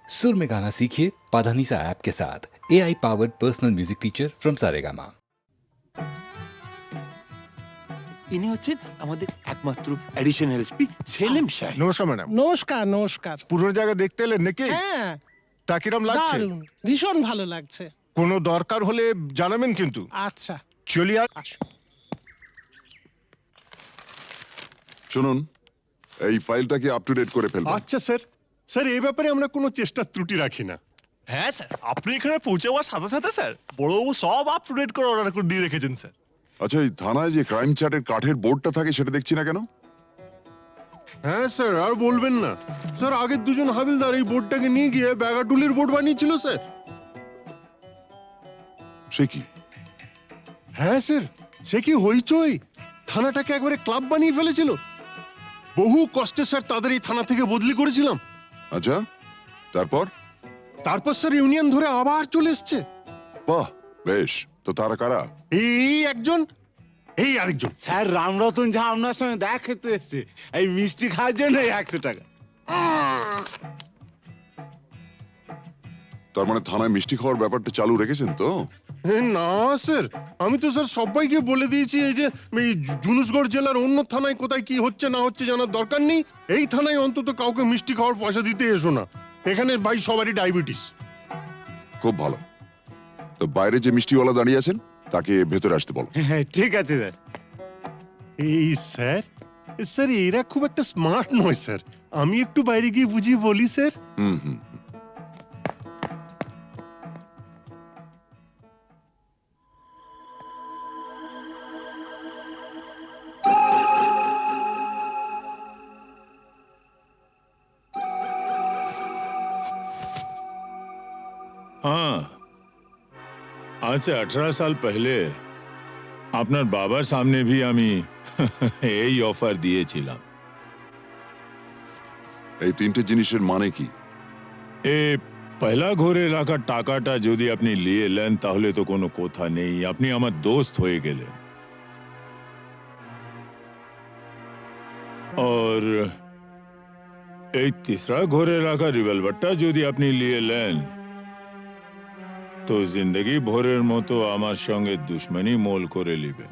सुर में गाना सीखिए पाधानीसा ऐप के साथ। AI powered personal music teacher from Saregama. ইনি হচ্ছেন আমাদের একমাত্র অ্যাডিশনাল এসপি সেলিম সাহেব। নমস্কার ম্যাডাম। নমস্কার নমস্কার। পুরো জায়গা দেখতে এলেন নাকি? হ্যাঁ, তা কিরম লাগছে? দারুণ, ভীষণ ভালো লাগছে। কোনো দরকার হলে জানাবেন কিন্তু। আচ্ছা, চলিয়ে আসুন। শুনুন, এই ফাইলটাকে আপ টু ডেট করে ফেলবেন। আচ্ছা স্যার। স্যার এই ব্যাপারে আমরা কোনো চেষ্টা ত্রুটি রাখি না। হ্যাঁ স্যার, আপনি এখানে পৌঁছে যাওয়ার সাথে সাথে স্যার বড়বাবু সব আপ টু ডেট করে অর্ডার করে দিয়ে রেখেছেন স্যার। আচ্ছা, এই থানায় যে ক্রাইম চ্যাটের কাঠের বোর্ডটা থাকে সেটা দেখছি না কেন? হ্যাঁ স্যার, আর বলবেন না স্যার, আগের দুজন হাবিলদার এই বোর্ডটাকে নিয়ে গিয়ে ব্যাগাটুলির বোর্ড বানিয়েছিল স্যার। সে কি? হ্যাঁ স্যার, সে কি হইচই, থানাটাকে একবারে ক্লাব বানিয়ে ফেলেছিল। বহু কষ্টে স্যার তাদের এই থানা থেকে বদলি করেছিলাম। আচ্ছা, তারপর? তারপর স্যার ইউনিয়ন ধরে আবার চলে এসছে। বাহ, বেশ। তো তারা কারা? এই একজন, এই আরেকজন। স্যার রামরতন ঝা আপনার সঙ্গে দেখা খেতে এসছে এই মিষ্টি খাওয়ার জন্য 100 টাকা। তার মানে থানায় মিষ্টি খাওয়ার ব্যাপারটা চালু রেখেছেন তো? না স্যার, আমি তো স্যার সবাইকে বলে দিয়েছি এই যে এই জুনুসগড় জেলার অন্য থানায় কোথায় কি হচ্ছে না হচ্ছে জানার দরকার নেই। এই থানায় অন্তত কাউকে মিষ্টি খাওয়ার পয়সা দিতে এসো না। এখানে ভাই সবারই ডায়াবেটিস। খুব ভালো। তো বাইরে যে মিষ্টিওয়ালা দাঁড়িয়ে আছেন তাকে ভেতরে আসতে বলো। হ্যাঁ ঠিক আছে স্যার। এই স্যার, স্যার এরা খুব একটা স্মার্ট নয় স্যার, আমি একটু বাইরে গিয়ে বুঝিয়ে বলি স্যার। হুম হুম। हाँ, आज से 18 साल पहले আপনার বাবার সামনে भी আমি এই অফার দিয়েছিলাম। এই তিনটে জিনিসের মানে কি? এ পয়লা ঘরে রাখা টাকাটা যদি আপনি নিয়ে নেন তাহলে তো কোনো কথা নেই, আপনি আমার দোস্ত হয়ে গেলেন। और এই तीसरा ঘরে রাখা রিভলভারটা যদি আপনি নিয়ে নেন তো जिंदगी ভরের মতো আমার সঙ্গে দুশ্মনী মোল করে নেবেন।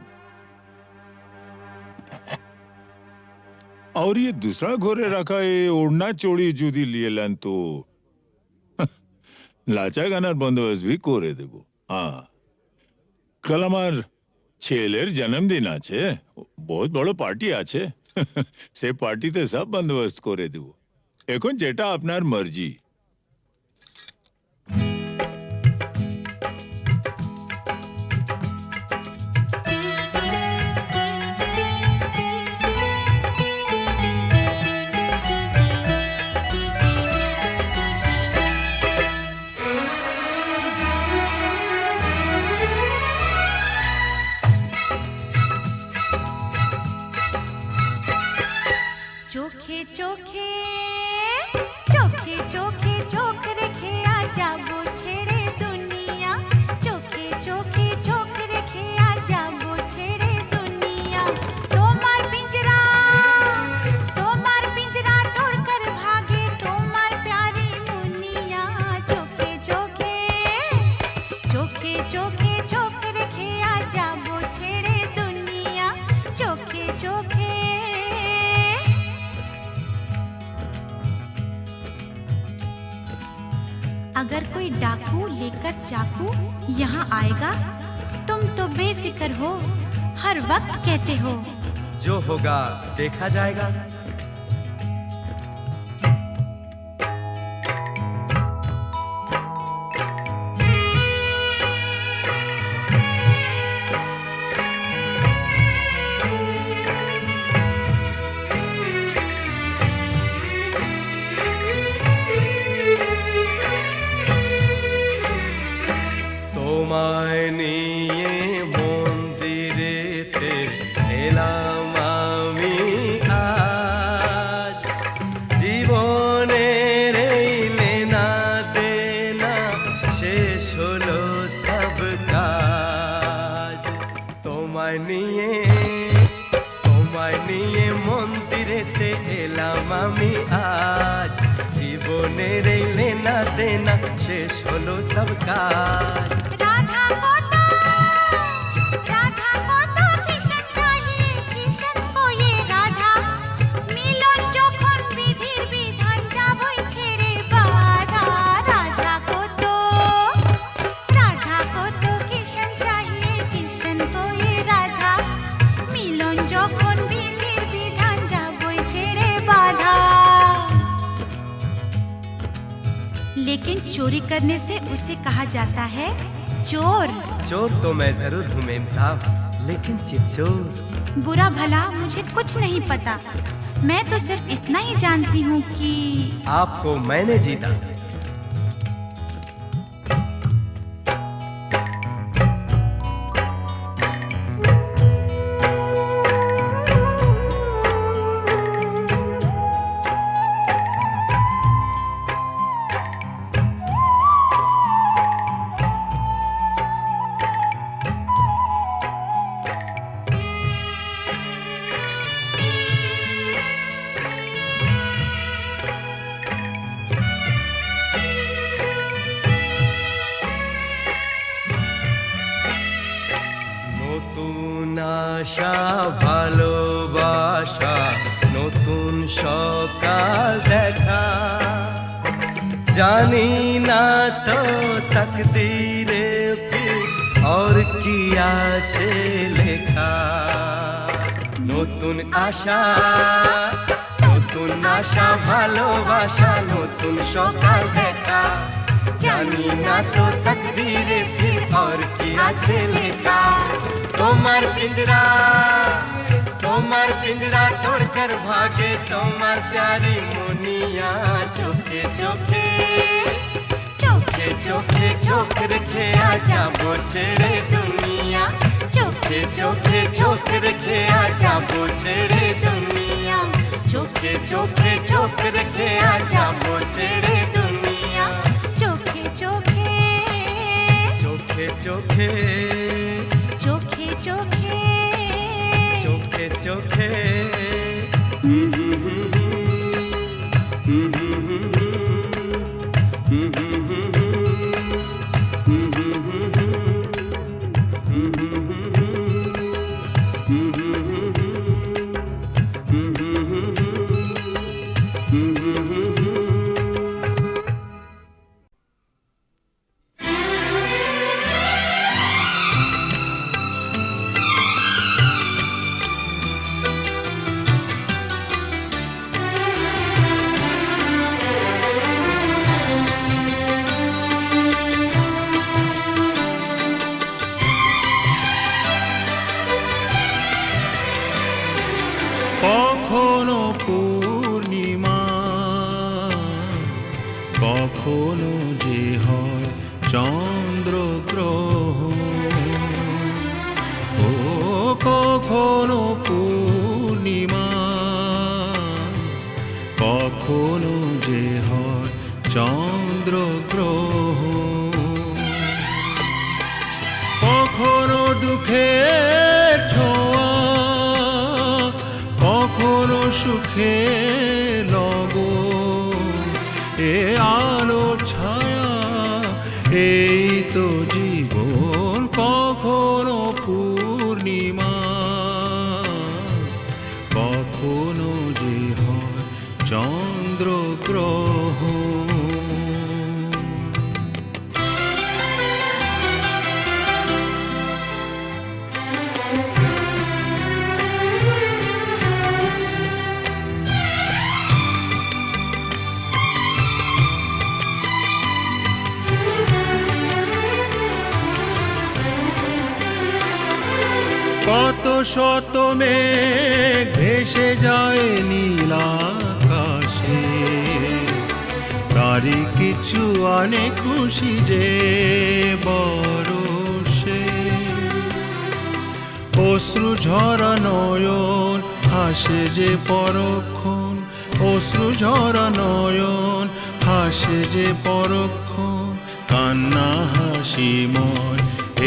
और ये दूसरा ঘরে রাখা এই ওড়না চড়ি যদি নিয়ে নেন তো লাচা গানার বন্দোবস্ত भी করে দেব। হ্যাঁ, কাল আমার ছেলের জন্মদিন আছে, বহুত বড় পার্টি আছে, সে পার্টিতে সব বন্দোবস্ত করে দেব। এখন যেটা আপনার মর্জি। চোখে চোখে চোখে চোখে চোখ রেখে আজ যাবো ছেড়ে দুনিয়া, চোখে চোখে চোখ রেখে আজ যাবো ছেড়ে দুনিয়া। তোমার পিंजरा तोड़कर भागे তোমার प्यारी मुनिया, চোখে চোখে চোখে চোখে চোখ রেখে আজ যাবো ছেড়ে দুনিয়া, চোখে চোখে। अगर कोई डाकू लेकर चाकू यहाँ आएगा तुम तो बेफिक्र हो, हर वक्त कहते हो जो होगा देखा जाएगा। তোমায় নিয়ে মন্দিরেতে এলাম আমি আজ। जाते ना शेष হলো সব কাজ राधा को तो कृष्ण चाहिए कृष्ण को ये राधा मिलन যখন বিধির বিধান যাবই ছেড়ে বাধা राधा को तो कृष्ण चाहिए कृष्ण को ये राधा मिलन যখন বিধির বিধান যাবই ছেড়ে বাধা लेकिन चोरी करने से उसे कहा जाता है चोर। चोर तो मैं जरूर हूँ मेम साहब लेकिन चितचोर बुरा भला मुझे कुछ नहीं पता मैं तो सिर्फ इतना ही जानती हूँ कि आपको मैंने जीता নতুন আশা ভালোবাসা নতুন সকাল দেখা জানি না তো তকদীরে ফির और কি আছে লেখা নতুন আশা ভালোবাসা নতুন সকাল দেখা জানি না তো তকদীরে ফির और কি আছে লেখা তোমার পিंजरा तोड़कर भागे তোমার प्यारी मुनिया चोखे चोखे चोखे चोखे चोख रखे आ जाबो छेड़े दुनिया चोखे चोखे चोख रखे आ जाबो छेड़े दुनिया चोखे चोखे चोख रखे आ जाबो छेड़े दुनिया चोखे चोखे चोखे चोखे चोखे चोखे चोखे चोखे কখনো পূর্ণিমা কখনো যে হয় চন্দ্রগ্রহণ ও কখনো পূর্ণিমা কখনো যে হয় চন্দ্রগ্রহণ কখনো দুঃখের ছোঁয়া কখনো সুখে লগন এ আলো ছায়া এই তো জীবন কখনো পূর্ণিমা কখনো যে হয় চন্দ্রগ্রহণ কত শত মেঘ ভেসে যায় নীল আকাশে তারই কিছু আনে খুশি যে বরষে অশ্রু ঝরা নয়ন হাসে যে পরক্ষণ অশ্রু ঝরা নয়ন হাসে যে পরক্ষণ কান্না হাসিময়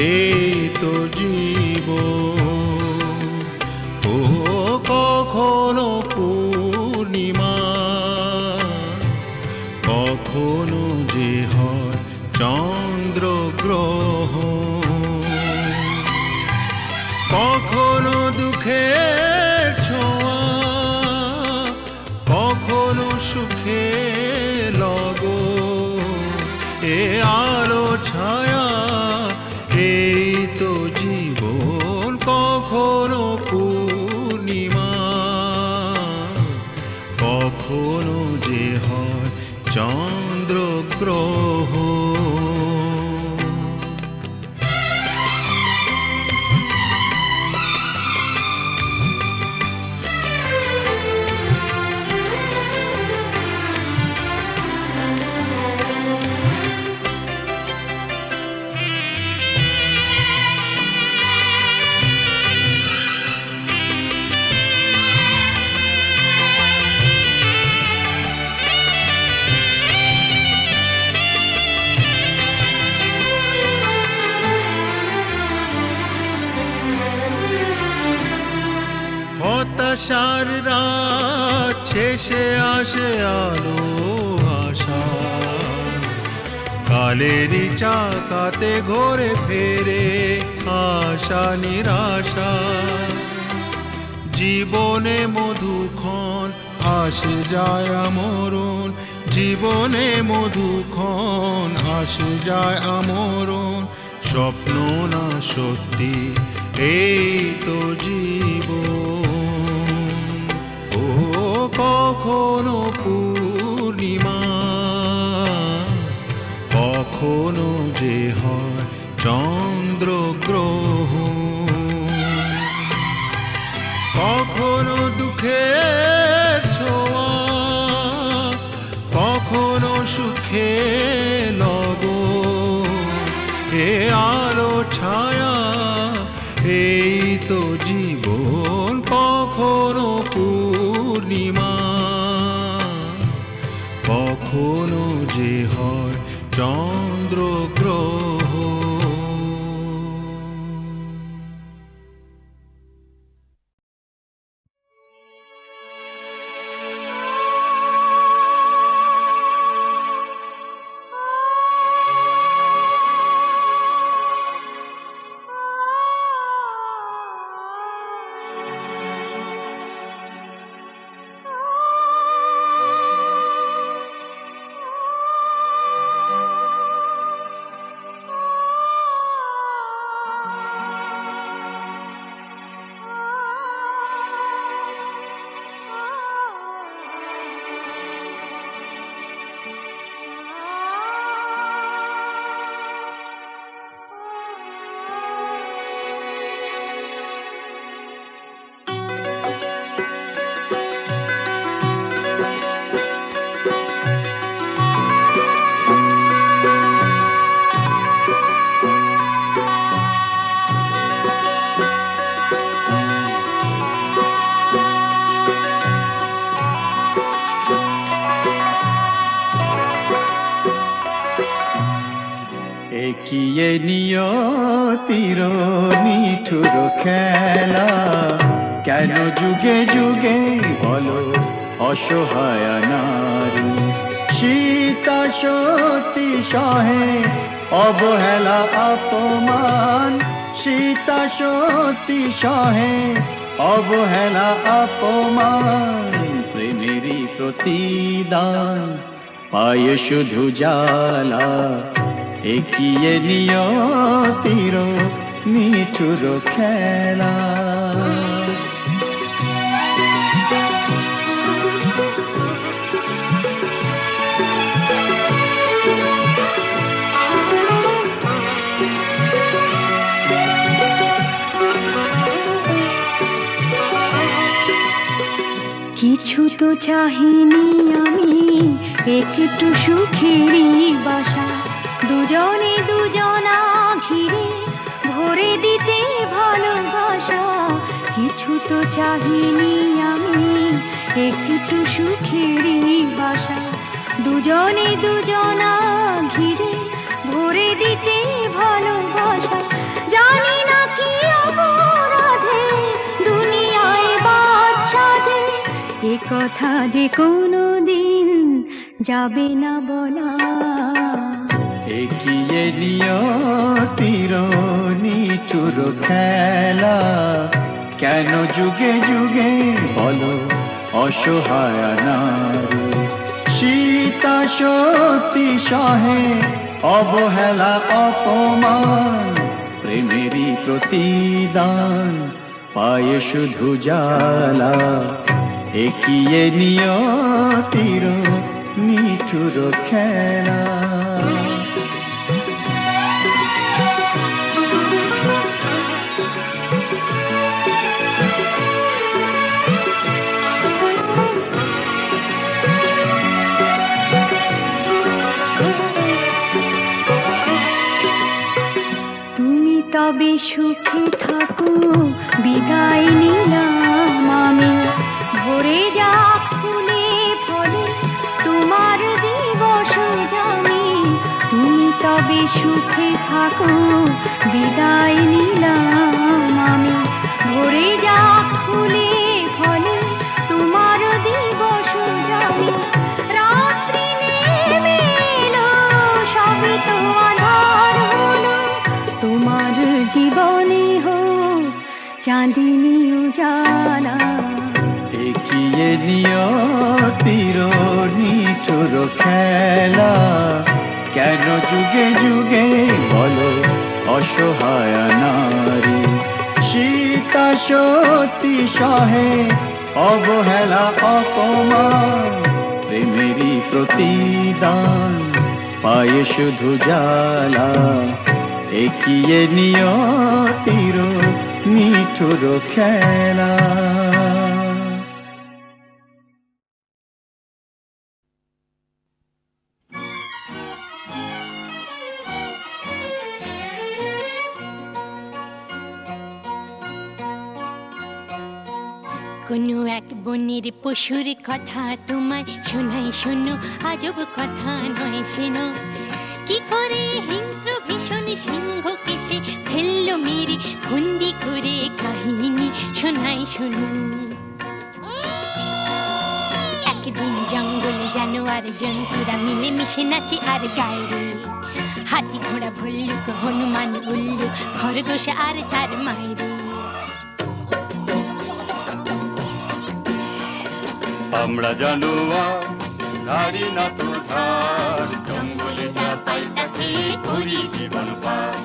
এই তো জীবন ও কখনো পূর্ণিমা কখনো যে হয় চন্দ্রগ্রহণ, কখনো দুঃখের ছোঁয়া, কখনো সুখের লগন, এ আলো ছায়া এই তো জীবন, কখনো পূর্ণিমা, কখনো যে হয় চন্দ্রগ্রহণ। হতাশার রাত শেষে আসে আলো আশা, কালেরই চাকাতে ঘোরে ফেরে আশা নিরাশা, জীবনে মধুক্ষণ আসে যায় আমরণ, জীবনে মধুক্ষণ আসে যায় আমরণ, স্বপ্ন না সত্যি এই তো জীবন, ও কখনো পূর্ণিমা, কখনো যে হয় চন্দ্রগ্রহণ, কখনো দুঃখের ছোঁয়া, কখনো সুখের লগন, এ আলো ছায়া এই তো জীবন, কখনো পূর্ণিমা, কখনো যে হয় চন্দ্রগ্রহণ। একিয়ে নিয়তির নিঠুর খেলা, কেন যুগে যুগে বলো অসহায় নারী, সীতা সতী সহে অবহেলা অপমান, সীতা সতী সহে অবহেলা অপমান, প্রেমেরই প্রতিদান পায় শুধু জ্বালা, একিয়ে নিয়তির নিঠুর খেলা। কিছু তো চাহিনি আমি, একটু সুখেরই বাসা, দুজনে দুজনা ঘিরে ভরে দিতে ভালোবাসা। কিছু তো চাহিনি আমি, একটু সুখেরই বাসা, দুজনে দুজনা ঘিরে ভরে দিতে ভালোবাসা। জানি না কি অপরাধে দুনিয়ায় বাদশাদে, এ কথা যে কোনো দিন যাবে না বলা। নিয়তির নিঠুর খেলা, কেন যুগে যুগে বলো অসহায় নারী। সীতা সতী সহে অবহেলা অপমান, প্রেমেরই প্রতিদান পায়ে শুধু জ্বালা। একিয়ে নিয়তির নিঠুর খেলা। তুমি তবে সুখে থাকো, বিদায় নিলাম আমি। ভরে যা ফুলে ফলে তোমার দিবস জামি। তুমি তবে সুখে থাকো, বিদায় নিলাম আমি। ভরে যা ফুলে ফলে তোমার দিবস জামি। রাত্রি নেমে এলো, সবে তো আঁধার হলো। তোমার জীবনে হোক চাঁদিনী উজালা। একিয়ে নিয়তির নিঠুর খেলা, কেন যুগে যুগে বলো অসহায় নারী। সীতা সতী সহে অবহেলা অপমান, প্রেমেরই প্রতিদান পায়ে শুধু জ্বালা। একিয়ে নিয়তির নিঠুর খেলা। কোনো এক বনের পশুর কথা তোমায় শোনাই শোনো, আজব কথা নয় শোনো। কি করে হিংস্র ভীষণ সিংহকে সে ফেললো মেরে বন্দি করে, কাহিনী শোনাই শোনো। একদিন জঙ্গলে জানোয়ার জন্তুরা মিলে মিশে নাচে আর গায়ে রে। হাতি ঘোড়া ভল্লুক হনুমান উল্লু খরগোশ আর তার মায়ের। আমরা জানোয়ার ধারি না তো ধার, জঙ্গলে যা পাই তাকে করি জীবন পার।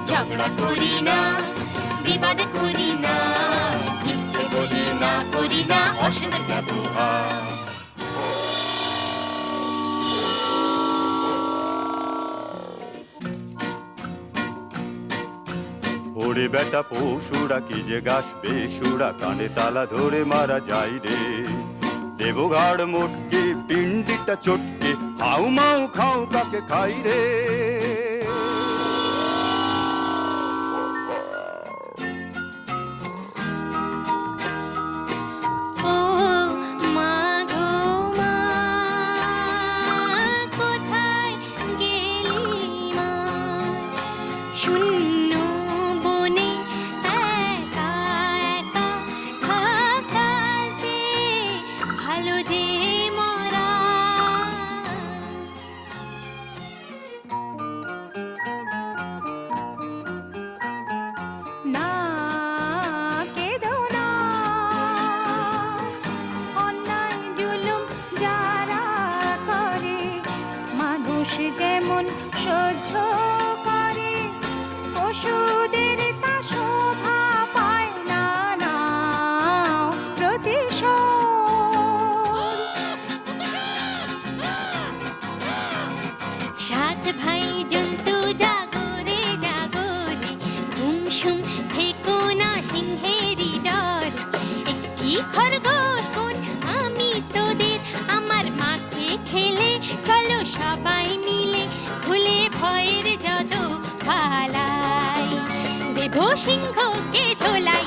ঝগড়া করি না, বিবাদ করি না, মিথ্যে বলি না, করি না অসৎ ব্যবহার। ওরে বেটা পশুরা কি যে গাছ বেসুরা, কানে তালা ধরে মারা যায় রে। দেবঘাড় মোটকে পিণ্ডিটা চটকে হাউ মাউ খাও কাকে খাই রে। যেমন সহ্য করে পশুদের তা শোভা পায় না, নাও প্রতিশোধ। সাত ভাই জন্তু জাগরে জাগরে, ঘুমসুম থেকো না সিংহেরই ডর। একটি খরগোশ বোন আমি তোদের, আমার মাকে খেলে চলো সবাই মিলে ভুলে ভয়ের যত পালাই। দেব সিংহকে ধোলাই,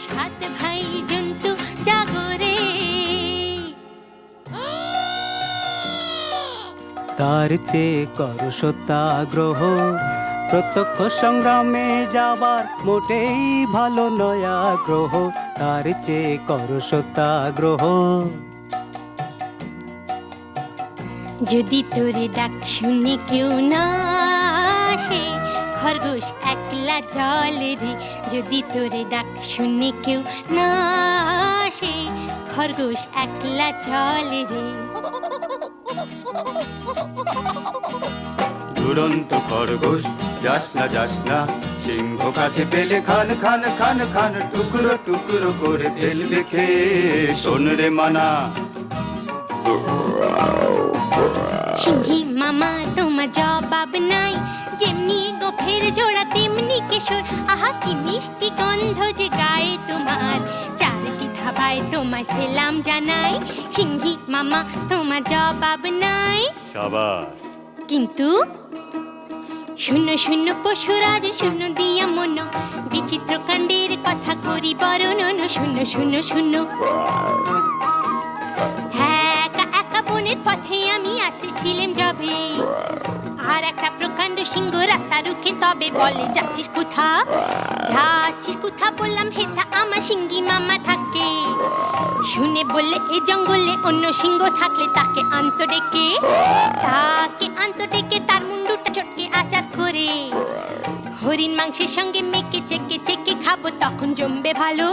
সাত ভাই জন্তু জাগরে। তার চেয়ে করো সত্যাগ্রহ, প্রত্যক্ষ সংগ্রামে যাবার মোটেই ভালো নয় আগ্রহ। তার চেয়ে করো সত্যাগ্রহ। যদি তোর ডাক শুনে কেউ না আসে খরগোশ একলা জলে রে যদি তোরে ডাক শুনে কেউ না আসে খরগোশ একলা জলে রে দুরন্ত খরগোশ যাস না সিংহ কাছে পেলে খান খান খান খান টুকরো টুকরো করে ফেলবে খেয়ে শোন রে মানা সিংহী মামা তোমার জবাব নাই যেমনি গোফের জোড়া তেমনি কেশর আহা কি মিষ্টি গন্ধ যে গায়ে তোমার চারটি ধাবায় তোমার সেলাম জানাই সিংহী মামা তোমার জবাব নাই সাবাস কিন্তু শূন্য শূন্য পশুরাজ শূন্য দিয়া মন বিচিত্র কাণ্ডের কথা করি বর্ণন শূন্য শূন্য শূন্য একা একা বনের পথে আমি আসতেছিলাম যবে আর একটা প্রকাণ্ড সিংহ রাস্তা রুখে তবে বলে যাচ্ছিস কোথা বললাম হেথা আমার সিংহী মামা থাকে শুনে বললে এ জঙ্গলে অন্য সিংহ থাকলে তাকে আন্ত ডেকে তার মুন্ডুটা চটকে আচার করে হরিণ মাংসের সঙ্গে মেখে চেকে খাবো তখন জমবে ভালো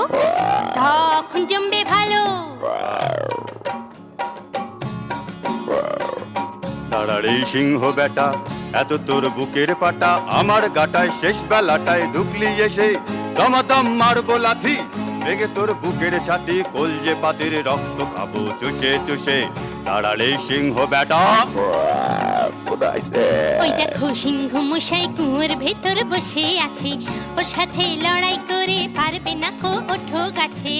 তারারে সিংহ বেটা এত তোর বুকের পাটা আমার গাটায় শেষ বেলাটায় ঢুকলি এসে দমাদম মারবো লাথি ভেঙে তোর বুকের ছাতি কলজে পাতির রক্ত খাবো চুষে তারারে সিংহ বেটা ওই দেখো সিংহ মশাই কুয়োর ভেতর বসে আছে ওর সাথে লড়াই করে পারবে না কো ওঠো গাছে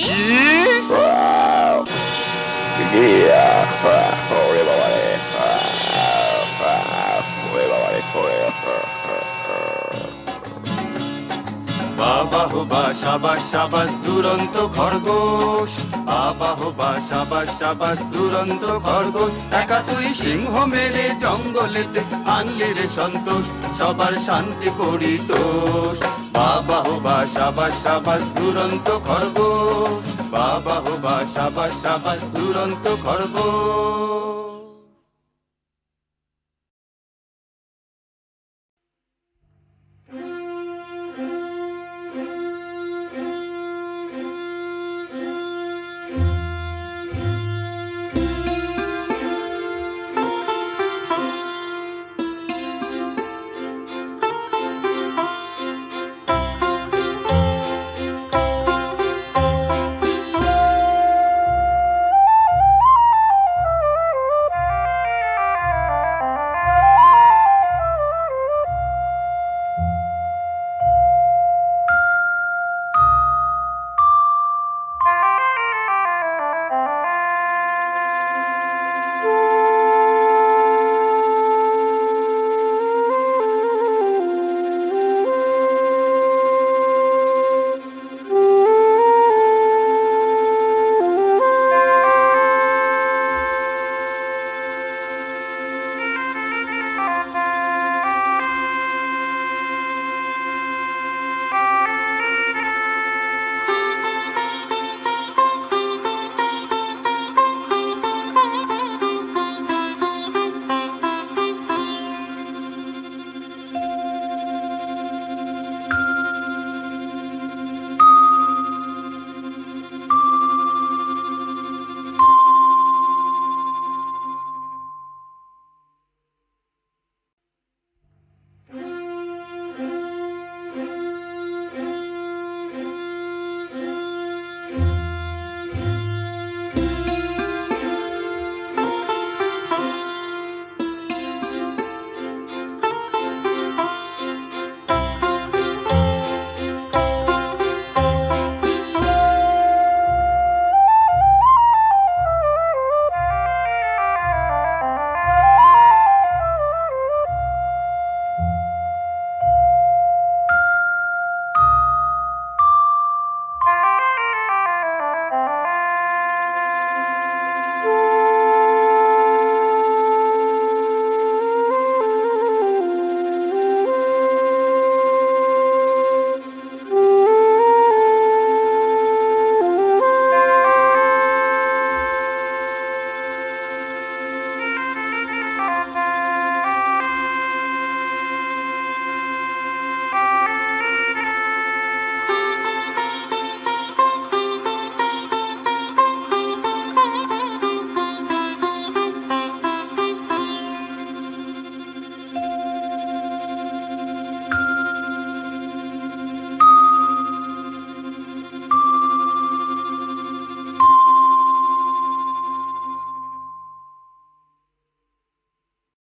বাবা হো বা সাবাস সাবাস দুরন্ত খরগোশ বাবা হো বা সাবাস দুরন্ত খরগোশ একা তুই সিংহ মেরে জঙ্গলেতে আনলি রে সন্তোষ সবার শান্তি পরিতোষ বাবা হো বা সাবাস দুরন্ত খরগোশ বাবা হো বা সাবাস দুরন্ত খরগোশ